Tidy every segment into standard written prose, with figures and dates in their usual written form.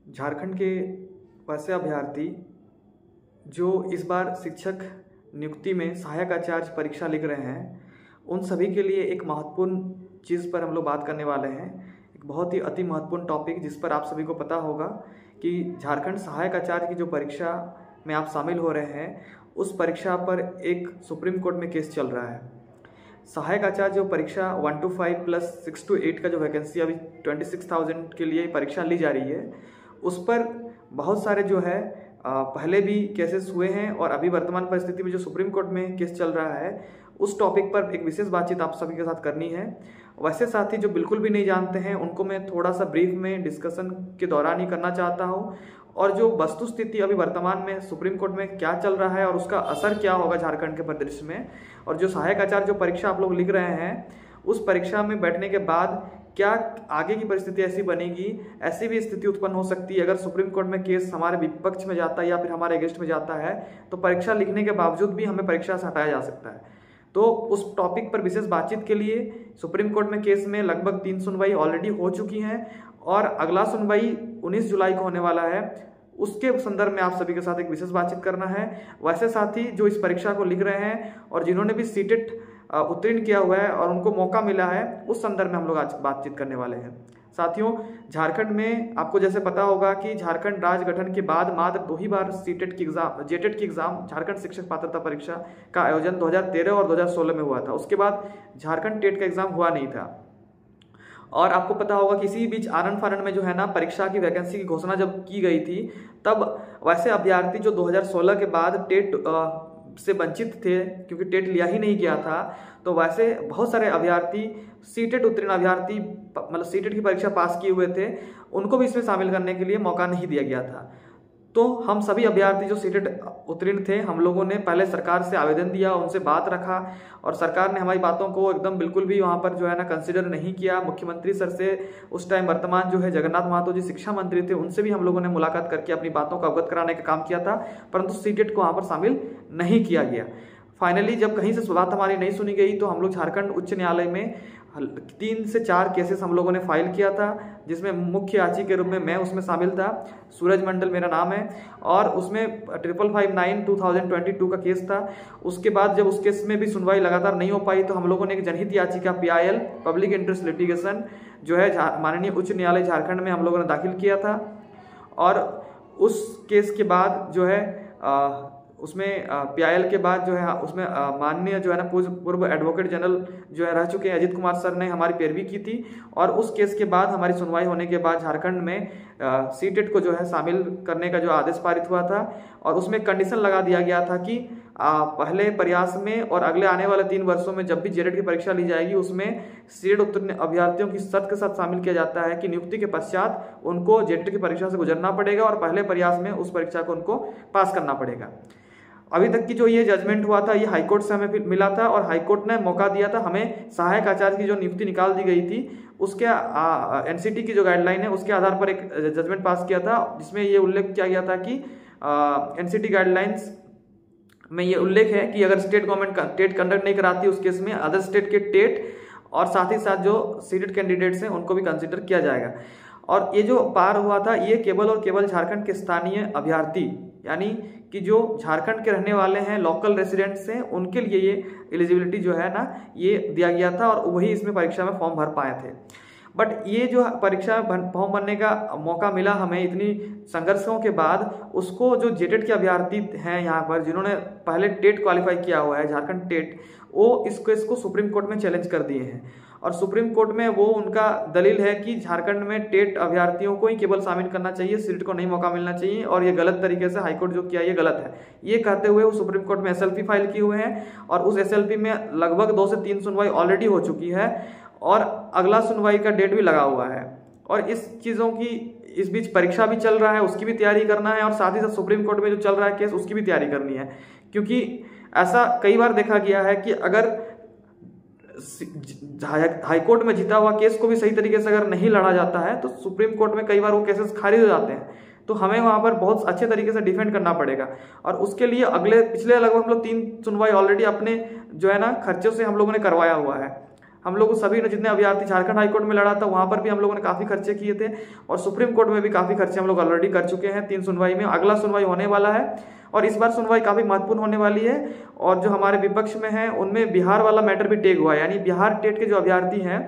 झारखंड के वैसे अभ्यर्थी जो इस बार शिक्षक नियुक्ति में सहायक आचार्य परीक्षा लिख रहे हैं, उन सभी के लिए एक महत्वपूर्ण चीज़ पर हम लोग बात करने वाले हैं। एक बहुत ही अति महत्वपूर्ण टॉपिक जिस पर आप सभी को पता होगा कि झारखंड सहायक आचार्य की जो परीक्षा में आप शामिल हो रहे हैं, उस परीक्षा पर एक सुप्रीम कोर्ट में केस चल रहा है। सहायक आचार्य जो परीक्षा 1 to 5 प्लस 6 to 8 का जो वैकेंसी अभी 26,000 के लिए परीक्षा ली जा रही है, उस पर बहुत सारे जो है पहले भी केसेस हुए हैं और अभी वर्तमान परिस्थिति में जो सुप्रीम कोर्ट में केस चल रहा है, उस टॉपिक पर एक विशेष बातचीत आप सभी के साथ करनी है। वैसे साथी जो बिल्कुल भी नहीं जानते हैं, उनको मैं थोड़ा सा ब्रीफ में डिस्कशन के दौरान ही करना चाहता हूं, और जो वस्तु स्थिति अभी वर्तमान में सुप्रीम कोर्ट में क्या चल रहा है और उसका असर क्या होगा झारखंड के परिदृश्य में, और जो सहायक आचार्य जो परीक्षा आप लोग लिख रहे हैं, उस परीक्षा में बैठने के बाद क्या आगे की परिस्थिति ऐसी बनेगी। ऐसी भी स्थिति उत्पन्न हो सकती है अगर सुप्रीम कोर्ट में केस हमारे विपक्ष में जाता है या फिर हमारे अगेंस्ट में जाता है, तो परीक्षा लिखने के बावजूद भी हमें परीक्षा से हटाया जा सकता है। तो उस टॉपिक पर विशेष बातचीत के लिए सुप्रीम कोर्ट में केस में लगभग 3 सुनवाई ऑलरेडी हो चुकी हैं और अगला सुनवाई 19 जुलाई को होने वाला है। उसके संदर्भ में आप सभी के साथ एक विशेष बातचीत करना है। वैसे साथी जो इस परीक्षा को लिख रहे हैं और जिन्होंने भी सीटेट उत्तीर्ण किया हुआ है और उनको मौका मिला है, उस संदर्भ में हम लोग आज बातचीत करने वाले हैं। साथियों, झारखंड में आपको जैसे पता होगा कि झारखंड राज्य गठन के बाद मात्र 2 ही बार सीटेट की एग्जाम, जेटेट की एग्जाम, झारखंड शिक्षक पात्रता परीक्षा का आयोजन 2013 और 2016 में हुआ था। उसके बाद झारखंड टेट का एग्जाम हुआ नहीं था। और आपको पता होगा कि इसी बीच आनंद फानंद में जो है ना, परीक्षा की वैकेंसी की घोषणा जब की गई थी, तब वैसे अभ्यर्थी जो 2016 के बाद टेट से वंचित थे, क्योंकि टेट लिया ही नहीं गया था, तो वैसे बहुत सारे अभ्यर्थी सीटेट उत्तीर्ण अभ्यर्थी, मतलब सीटेट की परीक्षा पास किए हुए थे, उनको भी इसमें शामिल करने के लिए मौका नहीं दिया गया था। तो हम सभी अभ्यर्थी जो सीटेट उत्तीर्ण थे, हम लोगों ने पहले सरकार से आवेदन दिया, उनसे बात रखा, और सरकार ने हमारी बातों को एकदम बिल्कुल भी वहां पर जो है ना कंसिडर नहीं किया। मुख्यमंत्री सर से उस टाइम वर्तमान जो है जगन्नाथ महतो जी शिक्षा मंत्री थे, उनसे भी हम लोगों ने मुलाकात करके अपनी बातों को अवगत कराने का काम किया था, परंतु सीटेट को वहां पर शामिल नहीं किया गया। फाइनली जब कहीं से बात हमारी नहीं सुनी गई, तो हम लोग झारखंड उच्च न्यायालय में 3 से 4 केसेस हम लोगों ने फाइल किया था, जिसमें मुख्य याची के रूप में मैं उसमें शामिल था। सूरज मंडल मेरा नाम है, और उसमें 5559/2022 का केस था। उसके बाद जब उस केस में भी सुनवाई लगातार नहीं हो पाई, तो हम लोगों ने एक जनहित याचिका PIL, पब्लिक इंटरेस्ट लिटिगेशन, जो है माननीय उच्च न्यायालय झारखंड में हम लोगों ने दाखिल किया था। और उस केस के बाद जो है उसमें PIL के बाद जो है उसमें माननीय जो है ना पूर्व एडवोकेट जनरल जो है रह चुके हैं अजित कुमार सर ने हमारी पैरवी की थी, और उस केस के बाद हमारी सुनवाई होने के बाद झारखंड में सीटेट को जो है शामिल करने का जो आदेश पारित हुआ था, और उसमें कंडीशन लगा दिया गया था कि पहले प्रयास में और अगले आने वाले 3 वर्षों में जब भी जेटेट की परीक्षा ली जाएगी, उसमें सीटेट उत्तीर्ण अभ्यर्थियों की शर्त के साथ शामिल किया जाता है कि नियुक्ति के पश्चात उनको जेटेट की परीक्षा से गुजरना पड़ेगा और पहले प्रयास में उस परीक्षा को उनको पास करना पड़ेगा। अभी तक की जो ये जजमेंट हुआ था, ये हाईकोर्ट से हमें मिला था, और हाईकोर्ट ने मौका दिया था हमें सहायक आचार्य की जो नियुक्ति निकाल दी गई थी, उसके NCT की जो गाइडलाइन है उसके आधार पर एक जजमेंट पास किया था, जिसमें ये उल्लेख किया गया था कि NCT गाइडलाइंस में ये उल्लेख है कि अगर स्टेट गवर्नमेंट टेट कंडक्ट नहीं कराती, उस केस में अदर स्टेट के टेट और साथ ही साथ जो सीटेट कैंडिडेट्स हैं उनको भी कंसिडर किया जाएगा। और ये जो पार हुआ था, ये केवल और केवल झारखंड के स्थानीय अभ्यर्थी, यानी कि जो झारखंड के रहने वाले हैं, लोकल रेसिडेंट्स हैं, उनके लिए ये एलिजिबिलिटी जो है ना, ये दिया गया था, और वही इसमें परीक्षा में फॉर्म भर पाए थे। बट ये जो परीक्षा में फॉर्म भरने का मौका मिला हमें इतनी संघर्षों के बाद, उसको जो जेटेट के अभ्यर्थी हैं यहाँ पर, जिन्होंने पहले टेट क्वालिफाई किया हुआ है, झारखंड टेट, वो इसको सुप्रीम कोर्ट में चैलेंज कर दिए हैं। और सुप्रीम कोर्ट में वो उनका दलील है कि झारखंड में टेट अभ्यर्थियों को ही केवल शामिल करना चाहिए, सीट को नहीं मौका मिलना चाहिए, और ये गलत तरीके से हाईकोर्ट जो किया ये गलत है। ये कहते हुए वो सुप्रीम कोर्ट में SLP फाइल किए हुए हैं, और उस SLP में लगभग 2 से 3 सुनवाई ऑलरेडी हो चुकी है, और अगला सुनवाई का डेट भी लगा हुआ है। और इस चीज़ों की इस बीच परीक्षा भी चल रहा है, उसकी भी तैयारी करना है, और साथ ही साथ सुप्रीम कोर्ट में जो चल रहा है केस, उसकी भी तैयारी करनी है। क्योंकि ऐसा कई बार देखा गया है कि अगर हाईकोर्ट में जीता हुआ केस को भी सही तरीके से अगर नहीं लड़ा जाता है, तो सुप्रीम कोर्ट में कई बार वो केसेस खारिज हो जाते हैं। तो हमें वहां पर बहुत अच्छे तरीके से डिफेंड करना पड़ेगा, और उसके लिए पिछले लगभग हम लोग 3 सुनवाई ऑलरेडी अपने जो है ना खर्चों से हम लोगों ने करवाया हुआ है। हम लोग सभी ने जितने अभ्यर्थी झारखंड हाईकोर्ट में लड़ा था वहां पर भी हम लोगों ने काफी खर्चे किए थे, और सुप्रीम कोर्ट में भी काफी खर्चे हम लोग ऑलरेडी कर चुके हैं 3 सुनवाई में। अगला सुनवाई होने वाला है और इस बार सुनवाई काफी महत्वपूर्ण होने वाली है। और जो हमारे विपक्ष में है उनमें बिहार वाला मैटर भी टेक हुआ है, यानी बिहार टेट के जो अभ्यर्थी हैं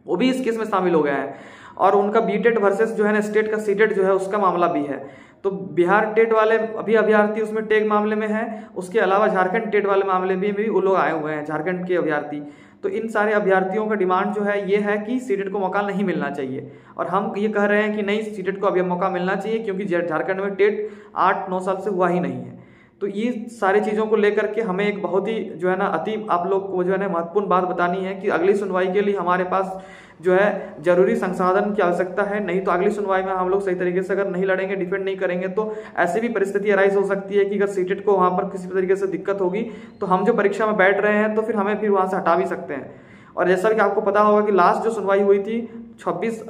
वो भी इस केस में शामिल हो गए हैं, और उनका बीटेट वर्सेस जो है ना स्टेट का सीटेट जो है उसका मामला भी है। तो बिहार टेट वाले अभी अभ्यर्थी उसमें टेक मामले में है, उसके अलावा झारखंड टेट वाले मामले में भी वो लोग आए हुए हैं, झारखंड के अभ्यर्थी। तो इन सारे अभ्यर्थियों का डिमांड जो है ये है कि सीटेट को मौका नहीं मिलना चाहिए, और हम ये कह रहे हैं कि नहीं, सीटेट को अभी मौका मिलना चाहिए, क्योंकि झारखंड में टेट 8-9 साल से हुआ ही नहीं है। तो ये सारी चीज़ों को लेकर के हमें एक बहुत ही जो है ना अति आप लोग को जो है ना महत्वपूर्ण बात बतानी है कि अगली सुनवाई के लिए हमारे पास जो है जरूरी संसाधन की आवश्यकता है। नहीं तो अगली सुनवाई में हम लोग सही तरीके से अगर नहीं लड़ेंगे, डिफेंड नहीं करेंगे, तो ऐसी भी परिस्थिति अराइज हो सकती है कि अगर सीटेट को वहां पर किसी तरीके से दिक्कत होगी तो हम जो परीक्षा में बैठ रहे हैं तो फिर हमें फिर वहां से हटा भी सकते हैं। और जैसा कि आपको पता होगा कि लास्ट जो सुनवाई हुई थी 26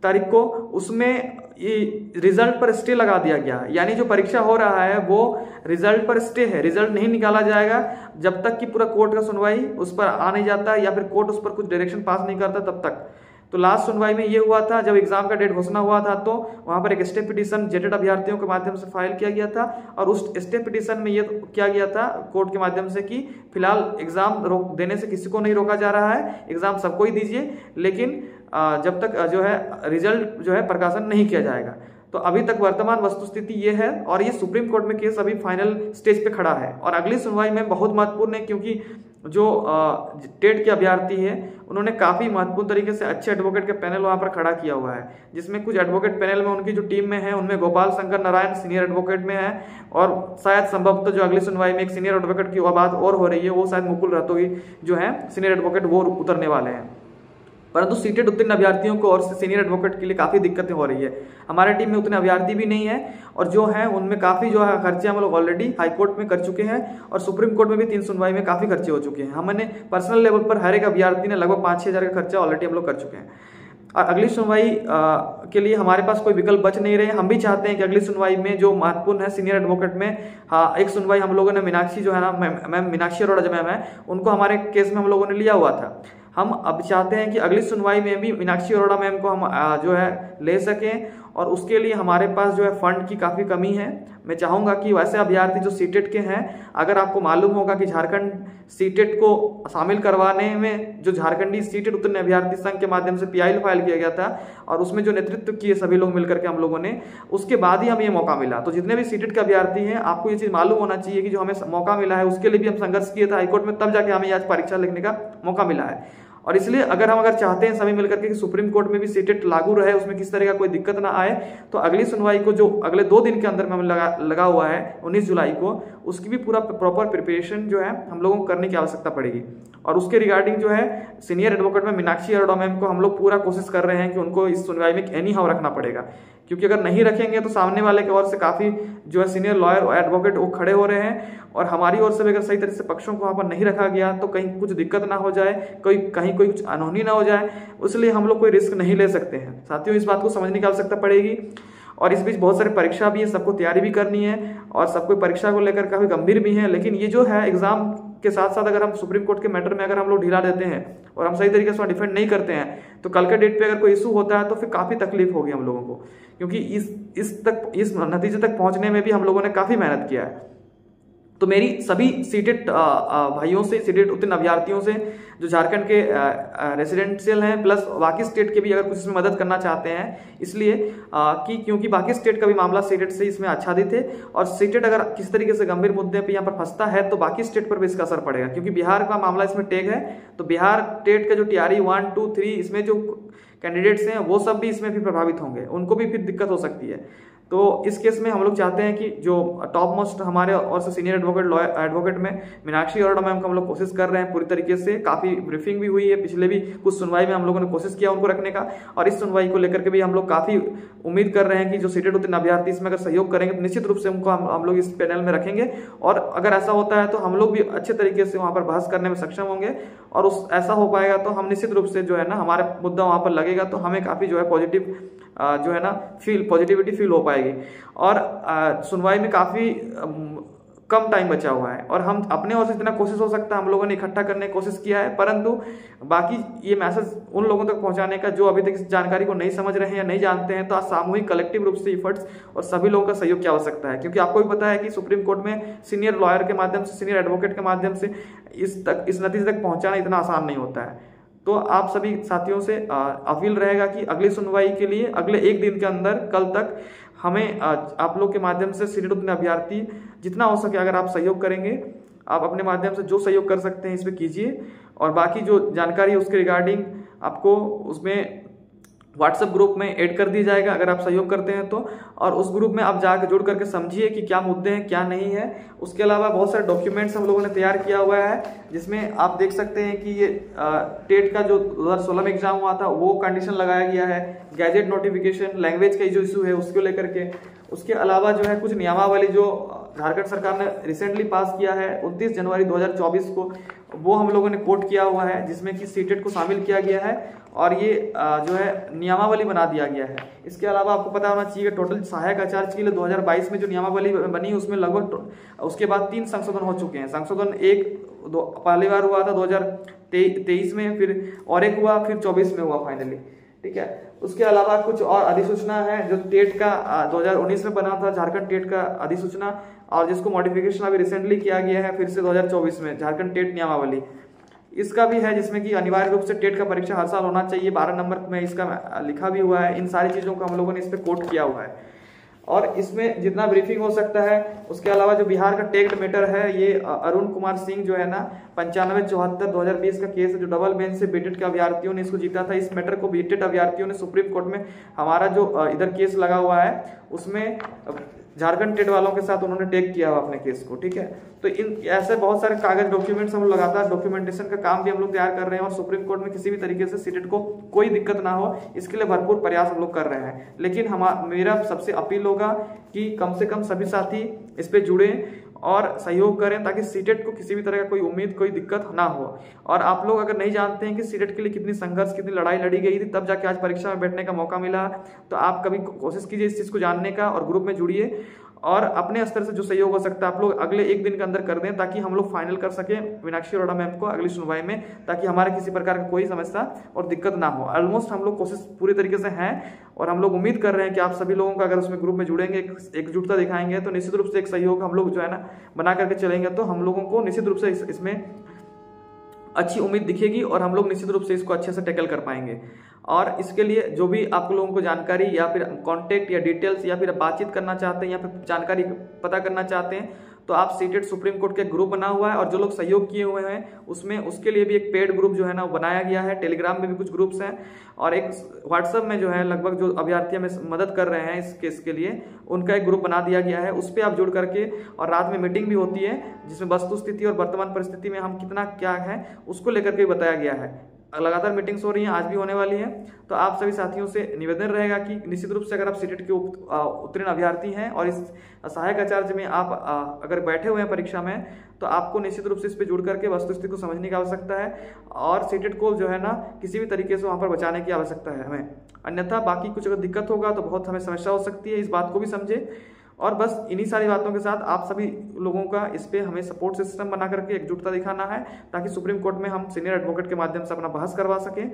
तारीख को, उसमें ये रिजल्ट पर स्टे लगा दिया गया, यानी जो परीक्षा हो रहा है वो रिजल्ट पर स्टे है, रिजल्ट नहीं निकाला जाएगा जब तक कि पूरा कोर्ट का सुनवाई उस पर आ नहीं जाता या फिर कोर्ट उस पर कुछ डायरेक्शन पास नहीं करता तब तक। तो लास्ट सुनवाई में ये हुआ था, जब एग्जाम का डेट घोषणा हुआ था तो वहां पर एक स्टे पिटीशन जेटेड अभ्यर्थियों के माध्यम से फाइल किया गया था, और उस स्टे पिटीशन में ये किया गया था कोर्ट के माध्यम से कि फिलहाल एग्जाम रोक देने से किसी को नहीं रोका जा रहा है, एग्जाम सबको ही दीजिए, लेकिन जब तक जो है रिजल्ट जो है प्रकाशन नहीं किया जाएगा। तो अभी तक वर्तमान वस्तुस्थिति ये है, और ये सुप्रीम कोर्ट में केस अभी फाइनल स्टेज पे खड़ा है, और अगली सुनवाई में बहुत महत्वपूर्ण है, क्योंकि जो टेट के अभ्यर्थी हैं उन्होंने काफी महत्वपूर्ण तरीके से अच्छे एडवोकेट के पैनल वहां पर खड़ा किया हुआ है, जिसमें कुछ एडवोकेट पैनल में उनकी जो टीम में है उनमें गोपाल शंकर नारायण सीनियर एडवोकेट में है, और शायद संभवतः जो अगली सुनवाई में एक सीनियर एडवोकेट की बात और हो रही है, वो शायद मुकुल रतोगी जो है सीनियर एडवोकेट वो उतरने वाले हैं। परंतु सीटेट उत्तीर्ण अभ्यर्थियों को और सीनियर एडवोकेट के लिए काफी दिक्कतें हो रही है। हमारे टीम में उतने अभ्यर्थी भी नहीं है, और जो है उनमें काफी जो है खर्चे हम लोग ऑलरेडी हाई कोर्ट में कर चुके हैं, और सुप्रीम कोर्ट में भी 3 सुनवाई में काफी खर्चे हो चुके हैं। हमने पर्सनल लेवल पर हर एक अभ्यर्थी ने लगभग 5-6 हज़ार का खर्चा ऑलरेडी हम लोग कर चुके हैं। और अगली सुनवाई के लिए हमारे पास कोई विकल्प बच नहीं रहे। हम भी चाहते हैं कि अगली सुनवाई में जो महत्वपूर्ण है सीनियर एडवोकेट में, हाँ, एक सुनवाई हम लोगों ने मीनाक्षी जो है ना मैम मीनाक्षी अरोड़ा जो मैम है उनको हमारे केस में हम लोगों ने लिया हुआ था। हम अब चाहते हैं कि अगली सुनवाई में भी मीनाक्षी अरोड़ा मैम को हम जो है ले सकें, और उसके लिए हमारे पास जो है फंड की काफ़ी कमी है। मैं चाहूँगा कि वैसे अभ्यर्थी जो सीटेट के हैं, अगर आपको मालूम होगा कि झारखंड सीटेट को शामिल करवाने में जो झारखंडी सीटेट उत्तीर्ण अभ्यर्थी संघ के माध्यम से PIL फाइल किया गया था, और उसमें जो नेतृत्व किए सभी लोग मिलकर के हम लोगों ने, उसके बाद ही हमें ये मौका मिला। तो जितने भी सीटेट के अभ्यर्थी हैं, आपको ये चीज़ मालूम होना चाहिए कि जो हमें मौका मिला है उसके लिए भी हम संघर्ष किए थे हाईकोर्ट में, तब जाके हमें आज परीक्षा लिखने का मौका मिला है। और इसलिए अगर चाहते हैं सभी मिलकर के कि सुप्रीम कोर्ट में भी सीटेट लागू रहे, उसमें किस तरह का कोई दिक्कत ना आए, तो अगली सुनवाई को जो अगले 2 दिन के अंदर में लगा हुआ है 19 जुलाई को, उसकी भी पूरा प्रॉपर प्रिपरेशन जो है हम लोगों को करने की आवश्यकता पड़ेगी। और उसके रिगार्डिंग जो है सीनियर एडवोकेट में मीनाक्षी अरोड़ा मैम को हम लोग पूरा कोशिश कर रहे हैं कि उनको इस सुनवाई में एनी हाउ रखना पड़ेगा, क्योंकि अगर नहीं रखेंगे तो सामने वाले की ओर से काफी जो है सीनियर लॉयर और एडवोकेट वो खड़े हो रहे हैं, और हमारी ओर से अगर सही तरह से पक्षों को वहां पर नहीं रखा गया तो कहीं कुछ दिक्कत ना हो जाए, कहीं कोई कुछ अनहोनी ना हो जाए, इसलिए हम लोग कोई रिस्क नहीं ले सकते हैं। साथियों, इस बात को समझने की आवश्यकता पड़ेगी। और इस बीच बहुत सारी परीक्षा भी है, सबको तैयारी भी करनी है, और सबको परीक्षा को लेकर काफी गंभीर भी है। लेकिन ये जो है एग्जाम के साथ साथ अगर हम सुप्रीम कोर्ट के मैटर में अगर हम लोग ढीला देते हैं और हम सही तरीके से डिफेंड नहीं करते हैं, तो कल के डेट पे अगर कोई इशू होता है तो फिर काफी तकलीफ होगी हम लोगों को, क्योंकि इस नतीजे तक पहुंचने में भी हम लोगों ने काफी मेहनत किया है। तो मेरी सभी सीटेट भाइयों से, सीटेट उत्तीर्ण अभ्यर्थियों से जो झारखंड के रेसिडेंशियल हैं प्लस बाकी स्टेट के भी अगर कुछ इसमें मदद करना चाहते हैं, इसलिए कि क्योंकि बाकी स्टेट का भी मामला सीटेट से इसमें आच्छादित है, और सीटेट अगर किस तरीके से गंभीर मुद्दे पे यहाँ पर फंसता है तो बाकी स्टेट पर भी इसका असर पड़ेगा, क्योंकि बिहार का मामला इसमें टेग है। तो बिहार टेट का जो TRE 1, 2, 3 इसमें जो कैंडिडेट्स हैं वो सब भी इसमें भी प्रभावित होंगे, उनको भी फिर दिक्कत हो सकती है। तो इस केस में हम लोग चाहते हैं कि जो टॉप मोस्ट हमारे और से सीनियर एडवोकेट में मीनाक्षी अरोड़ा मैम को हम लोग कोशिश कर रहे हैं पूरी तरीके से। काफी ब्रीफिंग भी हुई है, पिछले भी कुछ सुनवाई में हम लोगों ने कोशिश किया उनको रखने का, और इस सुनवाई को लेकर के भी हम लोग काफी उम्मीद कर रहे हैं कि जो सीटेट उत्तीर्ण अभ्यर्थी इसमें अगर सहयोग करेंगे तो निश्चित रूप से उनको हम लोग इस पैनल में रखेंगे, और अगर ऐसा होता है तो हम लोग भी अच्छे तरीके से वहां पर बहस करने में सक्षम होंगे, और ऐसा हो पाएगा तो हम निश्चित रूप से जो है ना हमारा मुद्दा वहां पर लगेगा, तो हमें काफी जो है पॉजिटिव जो है ना पॉजिटिविटी फील हो पाएगी। और सुनवाई में काफी कम टाइम बचा हुआ है और हम अपने ओर से जितना कोशिश हो सकता है हम लोगों ने इकट्ठा करने की कोशिश किया है, परंतु बाकी ये मैसेज उन लोगों तक पहुंचाने का जो अभी तक इस जानकारी को नहीं समझ रहे हैं या नहीं जानते हैं, तो आज सामूहिक कलेक्टिव रूप से इफर्ट्स और सभी लोगों का सहयोग की आवश्यकता है। क्योंकि आपको भी पता है कि सुप्रीम कोर्ट में सीनियर लॉयर के माध्यम से, सीनियर एडवोकेट के माध्यम से इस नतीजे तक पहुंचाना इतना आसान नहीं होता है। तो आप सभी साथियों से अपील रहेगा कि अगली सुनवाई के लिए अगले एक दिन के अंदर कल तक हमें आप लोग के माध्यम से सीनियर उतने अभ्यर्थी जितना हो सके अगर आप सहयोग करेंगे, आप अपने माध्यम से जो सहयोग कर सकते हैं इसमें कीजिए। और बाकी जो जानकारी है उसके रिगार्डिंग आपको उसमें व्हाट्सएप ग्रुप में ऐड कर दिया जाएगा अगर आप सहयोग करते हैं तो, और उस ग्रुप में आप जाकर जुड़ करके समझिए कि क्या मुद्दे हैं क्या नहीं है। उसके अलावा बहुत सारे डॉक्यूमेंट्स हम लोगों ने तैयार किया हुआ है जिसमें आप देख सकते हैं कि ये टेट का जो 2016 में एग्जाम हुआ था वो कंडीशन लगाया गया है, गैजेट नोटिफिकेशन, लैंग्वेज का जो इशू है उसको लेकर के। उसके अलावा जो है कुछ नियमावली जो झारखंड सरकार ने रिसेंटली पास किया है 29 जनवरी 2024 को, वो हम लोगों ने कोट किया हुआ है जिसमें कि सीटेट को शामिल किया गया है और ये जो है नियमावली बना दिया गया है। इसके अलावा आपको पता होना चाहिए कि टोटल सहायक आचार्य के लिए 2022 में जो नियमावली बनी उसमें लगभग उसके बाद 3 संशोधन हो चुके हैं। संशोधन पहली बार हुआ था 2023 में, फिर और एक हुआ, फिर 24 में हुआ फाइनली, ठीक है। उसके अलावा कुछ और अधिसूचना है जो टेट का 2019 में बना था, झारखंड टेट का अधिसूचना, और जिसको मॉडिफिकेशन अभी रिसेंटली किया गया है फिर से 2024 में झारखंड टेट नियमावली, इसका भी है जिसमें कि अनिवार्य रूप से टेट का परीक्षा हर साल होना चाहिए। 12 नंबर में इसका लिखा भी हुआ है। इन सारी चीजों को हम लोगों ने इस पर कोट किया हुआ है और इसमें जितना ब्रीफिंग हो सकता है। उसके अलावा जो बिहार का टेक्ट मैटर है, ये अरुण कुमार सिंह जो है ना 9574/2020 का केस है जो डबल बेंच से बीटेट के अभ्यर्थियों ने इसको जीता था। इस मैटर को बीटेट अभ्यर्थियों ने सुप्रीम कोर्ट में हमारा जो इधर केस लगा हुआ है उसमें झारखंड टेट वालों के साथ उन्होंने टेक किया हुआ अपने केस को, ठीक है। तो इन ऐसे बहुत सारे कागज डॉक्यूमेंट्स हम लोग लगातार डॉक्यूमेंटेशन का काम भी हम लोग तैयार कर रहे हैं और सुप्रीम कोर्ट में किसी भी तरीके से सीटेट को कोई दिक्कत ना हो इसके लिए भरपूर प्रयास हम लोग कर रहे हैं। लेकिन मेरा सबसे अपील होगा कि कम से कम सभी साथी इस पे जुड़े और सहयोग करें ताकि सीटेट को किसी भी तरह का कोई उम्मीद, कोई दिक्कत ना हो। और आप लोग अगर नहीं जानते हैं कि सीटेट के लिए कितनी संघर्ष, कितनी लड़ाई लड़ी गई थी, तब जाके आज परीक्षा में बैठने का मौका मिला, तो आप कभी कोशिश कीजिए इस चीज़ को जानने का और ग्रुप में जुड़िए और अपने स्तर से जो सहयोग हो सकता है आप लोग अगले एक दिन के अंदर कर दें ताकि हम लोग फाइनल कर सकें मीनाक्षी अरोड़ा मैम को अगली सुनवाई में, ताकि हमारे किसी प्रकार की कोई समस्या और दिक्कत ना हो। ऑलमोस्ट हम लोग कोशिश पूरी तरीके से हैं और हम लोग उम्मीद कर रहे हैं कि आप सभी लोगों का अगर उसमें ग्रुप में जुड़ेंगे, एकजुटता दिखाएंगे तो निश्चित रूप से एक सहयोग हम लोग जो है ना बना करके चलेंगे, तो हम लोगों को निश्चित रूप से इसमें अच्छी उम्मीद दिखेगी और हम लोग निश्चित रूप से इसको अच्छे से टैकल कर पाएंगे। और इसके लिए जो भी आप लोगों को जानकारी या फिर कांटेक्ट या डिटेल्स या फिर बातचीत करना चाहते हैं या फिर जानकारी पता करना चाहते हैं तो आप सीटेट सुप्रीम कोर्ट के ग्रुप बना हुआ है और जो लोग सहयोग किए हुए हैं उसमें उसके लिए भी एक पेड ग्रुप जो है ना वो बनाया गया है। टेलीग्राम में भी कुछ ग्रुप्स हैं और एक व्हाट्सएप में जो है लगभग जो अभ्यर्थी हमें मदद कर रहे हैं इस केस के लिए उनका एक ग्रुप बना दिया गया है। उस पर आप जुड़ करके, और रात में मीटिंग भी होती है जिसमें वस्तु स्थिति और वर्तमान परिस्थिति में हम कितना क्या है उसको लेकर के बताया गया है। लगातार मीटिंग्स हो रही हैं, आज भी होने वाली हैं। तो आप सभी साथियों से निवेदन रहेगा कि निश्चित रूप से अगर आप सीटेट के उत्तीर्ण अभ्यर्थी हैं और इस सहायक आचार्य में आप अगर बैठे हुए हैं परीक्षा में तो आपको निश्चित रूप से इस पर जुड़ करके वस्तुस्थिति को समझने की आवश्यकता है और सीटेट को जो है ना किसी भी तरीके से वहाँ पर बचाने की आवश्यकता है हमें। अन्यथा बाकी कुछ अगर दिक्कत होगा तो बहुत हमें समस्या हो सकती है, इस बात को भी समझे। और बस इन्हीं सारी बातों के साथ आप सभी लोगों का इस पे हमें सपोर्ट सिस्टम बना करके एकजुटता दिखाना है ताकि सुप्रीम कोर्ट में हम सीनियर एडवोकेट के माध्यम से अपना बहस करवा सकें।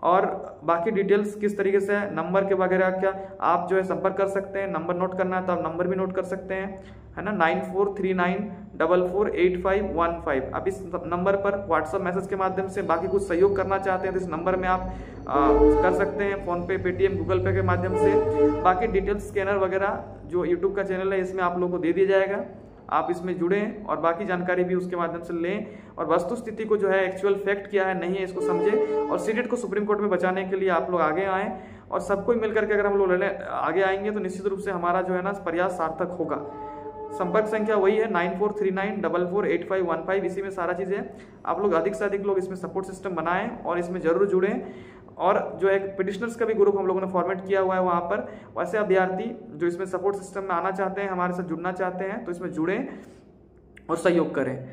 और बाकी डिटेल्स किस तरीके से नंबर के वगैरह क्या आप जो है संपर्क कर सकते हैं। नंबर नोट करना है तो आप नंबर भी नोट कर सकते हैं, है ना, 9439448515। आप इस नंबर पर व्हाट्सएप मैसेज के माध्यम से बाकी कुछ सहयोग करना चाहते हैं तो इस नंबर में आप कर सकते हैं, फोन पे, पेटीएम, गूगल पे के माध्यम से। बाकी डिटेल्स स्कैनर वगैरह जो यूट्यूब का चैनल है इसमें आप लोगों को दे दिया जाएगा, आप इसमें जुड़ें और बाकी जानकारी भी उसके माध्यम से लें और वस्तु स्थिति को जो है एक्चुअल फैक्ट क्या है नहीं है इसको समझें और सीटेट को सुप्रीम कोर्ट में बचाने के लिए आप लोग आगे आएँ और सबको मिलकर के अगर हम लोग आगे आएंगे तो निश्चित रूप से हमारा जो है ना प्रयास सार्थक होगा। संपर्क संख्या वही है 9439448515। इसी में सारा चीज़ है। आप लोग अधिक से अधिक लोग इसमें सपोर्ट सिस्टम बनाएं और इसमें जरूर जुड़ें। और जो एक पिटिशनर्स का भी ग्रुप हम लोगों ने फॉर्मेट किया हुआ है वहाँ पर, वैसे अभ्यर्थी जो इसमें सपोर्ट सिस्टम में आना चाहते हैं, हमारे साथ जुड़ना चाहते हैं तो इसमें जुड़ें और सहयोग करें।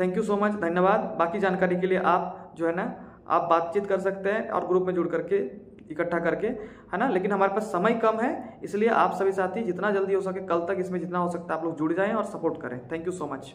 थैंक यू सो मच, धन्यवाद। बाकी जानकारी के लिए आप जो है ना आप बातचीत कर सकते हैं और ग्रुप में जुड़ करके इकट्ठा करके, है ना। लेकिन हमारे पास समय कम है, इसलिए आप सभी साथी जितना जल्दी हो सके कल तक इसमें जितना हो सकता है आप लोग जुड़ जाएं और सपोर्ट करें। Thank you so much.